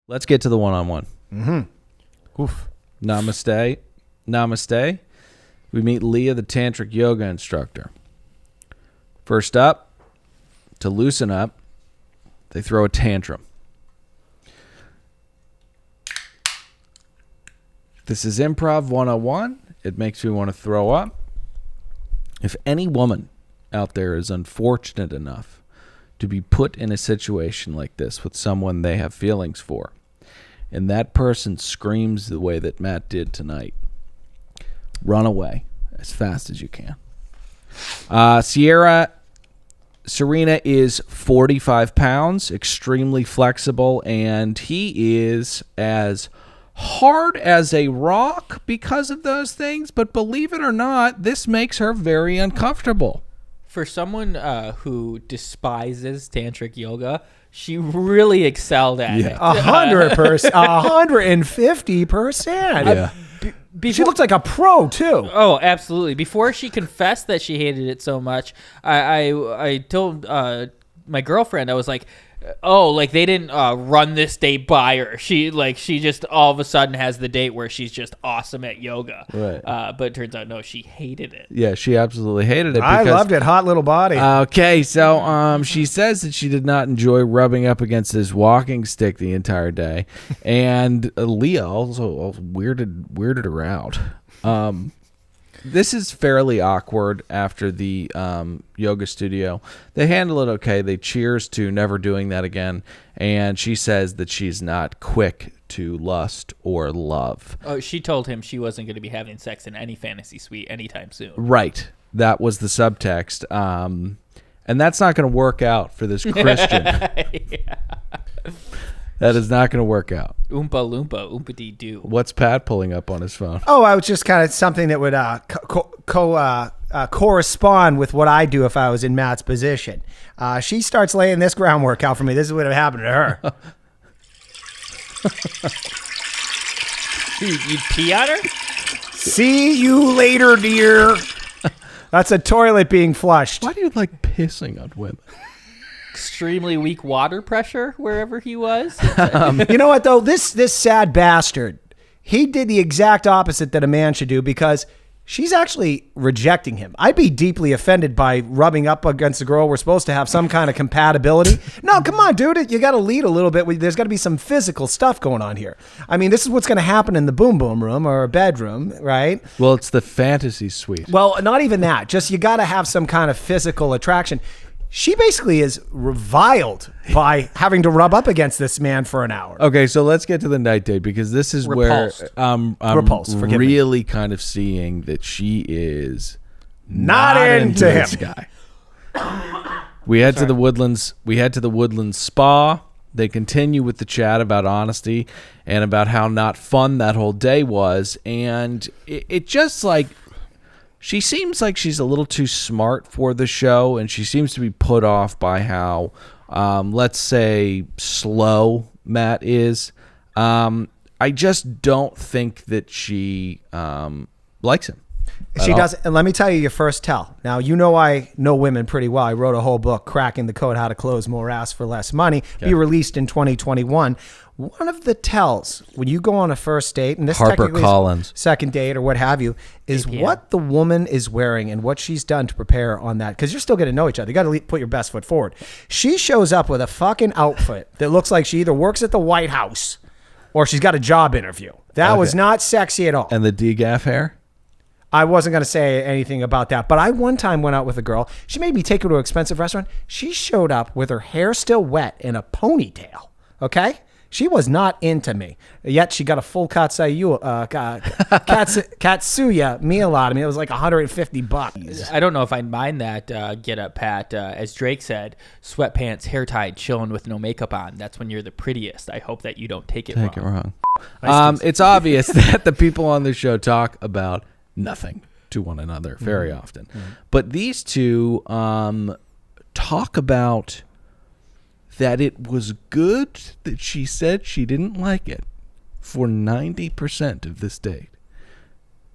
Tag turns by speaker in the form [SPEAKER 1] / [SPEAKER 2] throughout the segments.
[SPEAKER 1] Let's get to the one-on-one.
[SPEAKER 2] Oof.
[SPEAKER 1] Namaste. Namaste. We meet Leah, the Tantric yoga instructor. First up, to loosen up, they throw a tantrum. This is Improv 101. It makes me want to throw up. If any woman out there is unfortunate enough to be put in a situation like this with someone they have feelings for, and that person screams the way that Matt did tonight, run away as fast as you can. Serena is 45 pounds, extremely flexible, and he is as hard as a rock because of those things, but believe it or not, this makes her very uncomfortable.
[SPEAKER 3] For someone who despises tantric yoga, she really excelled at it.
[SPEAKER 2] 100%, 150%.
[SPEAKER 1] Yeah.
[SPEAKER 2] She looks like a pro too.
[SPEAKER 3] Oh, absolutely. Before she confessed that she hated it so much, I told my girlfriend, I was like, oh, like they didn't run this date by her. She just all of a sudden has the date where she's just awesome at yoga.
[SPEAKER 1] Right.
[SPEAKER 3] But it turns out, no, she hated it.
[SPEAKER 1] Yeah, she absolutely hated it.
[SPEAKER 2] I loved it. Hot little body.
[SPEAKER 1] Okay, so she says that she did not enjoy rubbing up against his walking stick the entire day, and Leah also weirded her out. This is fairly awkward after the yoga studio. They handle it okay. They cheers to never doing that again, and she says that she's not quick to lust or love.
[SPEAKER 3] Oh, she told him she wasn't going to be having sex in any fantasy suite anytime soon.
[SPEAKER 1] Right. That was the subtext. And that's not going to work out for this Christian.
[SPEAKER 3] Yeah.
[SPEAKER 1] That is not going to work out.
[SPEAKER 3] Oompa loompa, oompa-dee-doo.
[SPEAKER 1] What's Pat pulling up on his phone?
[SPEAKER 2] Oh, I was just kind of something that would correspond with what I do if I was in Matt's position. She starts laying this groundwork out for me. This is what would happen to her.
[SPEAKER 3] You'd pee on her?
[SPEAKER 2] See you later, dear. That's a toilet being flushed.
[SPEAKER 1] Why do you like pissing on women?
[SPEAKER 3] Extremely weak water pressure wherever he was.
[SPEAKER 2] You know what, though? This sad bastard, he did the exact opposite that a man should do because she's actually rejecting him. I'd be deeply offended by rubbing up against a girl. We're supposed to have some kind of compatibility. No, come on, dude. You got to lead a little bit. There's got to be some physical stuff going on here. I mean, this is what's going to happen in the boom boom room or a bedroom, right?
[SPEAKER 1] Well, it's the fantasy suite.
[SPEAKER 2] Well, not even that. Just you got to have some kind of physical attraction. She basically is reviled by having to rub up against this man for an hour.
[SPEAKER 1] Okay, so let's get to the night date because this is
[SPEAKER 3] Repulsed.
[SPEAKER 1] where I'm really kind of seeing that she is
[SPEAKER 2] Not into him.
[SPEAKER 1] this guy. We head to the Woodlands. We head to the Woodlands Spa. They continue with the chat about honesty and about how not fun that whole day was, and it just like. She seems like she's a little too smart for the show, and she seems to be put off by how, let's say, slow Matt is. I just don't think that she likes him.
[SPEAKER 2] She does. And let me tell you your first tell. Now, you know I know women pretty well. I wrote a whole book, Cracking the Code, How to Close More Ass for Less Money, be released in 2021. One of the tells when you go on a first date, and this technically is second date or what have you, is what the woman is wearing and what she's done to prepare on that. Because you're still going to know each other. You got to put your best foot forward. She shows up with a fucking outfit that looks like she either works at the White House or she's got a job interview. That was not sexy at all.
[SPEAKER 1] And the degaff hair?
[SPEAKER 2] I wasn't going to say anything about that, but I one time went out with a girl. She made me take her to an expensive restaurant. She showed up with her hair still wet in a ponytail, okay? She was not into me. Yet she got a full Katsuya meal out of me. It was like $150.
[SPEAKER 3] I don't know if I'd mind that get up, Pat. As Drake said, sweatpants, hair tied, chilling with no makeup on. That's when you're the prettiest. I hope that you don't take it wrong.
[SPEAKER 1] It's obvious that the people on the show talk about nothing to one another very often. But these two talk about that it was good that she said she didn't like it for 90% of this date.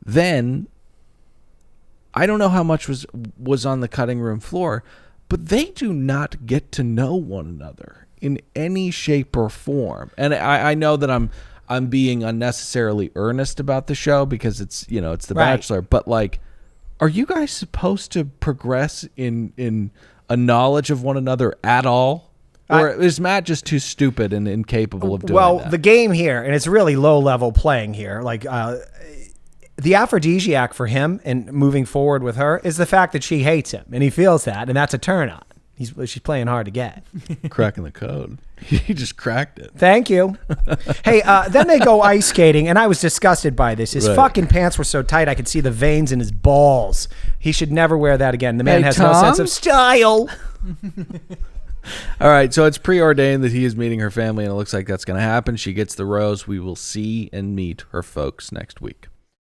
[SPEAKER 1] Then, I don't know how much was on the cutting room floor, but they do not get to know one another in any shape or form. And I know that I'm being unnecessarily earnest about the show because it's it's The Bachelor, but like, are you guys supposed to progress in a knowledge of one another at all? Or is Matt just too stupid and incapable of doing that?
[SPEAKER 2] Well, the game here, and it's really low-level playing here, like the aphrodisiac for him and moving forward with her is the fact that she hates him, and he feels that, and that's a turn-on. She's playing hard to get.
[SPEAKER 1] Cracking the code. He just cracked it.
[SPEAKER 2] Thank you. Hey, then they go ice skating, and I was disgusted by this. His fucking pants were so tight I could see the veins in his balls. He should never wear that again. The man has no sense of style.
[SPEAKER 1] All right, so it's preordained that he is meeting her family, and it looks like that's going to happen. She gets the rose. We will see and meet her folks next week.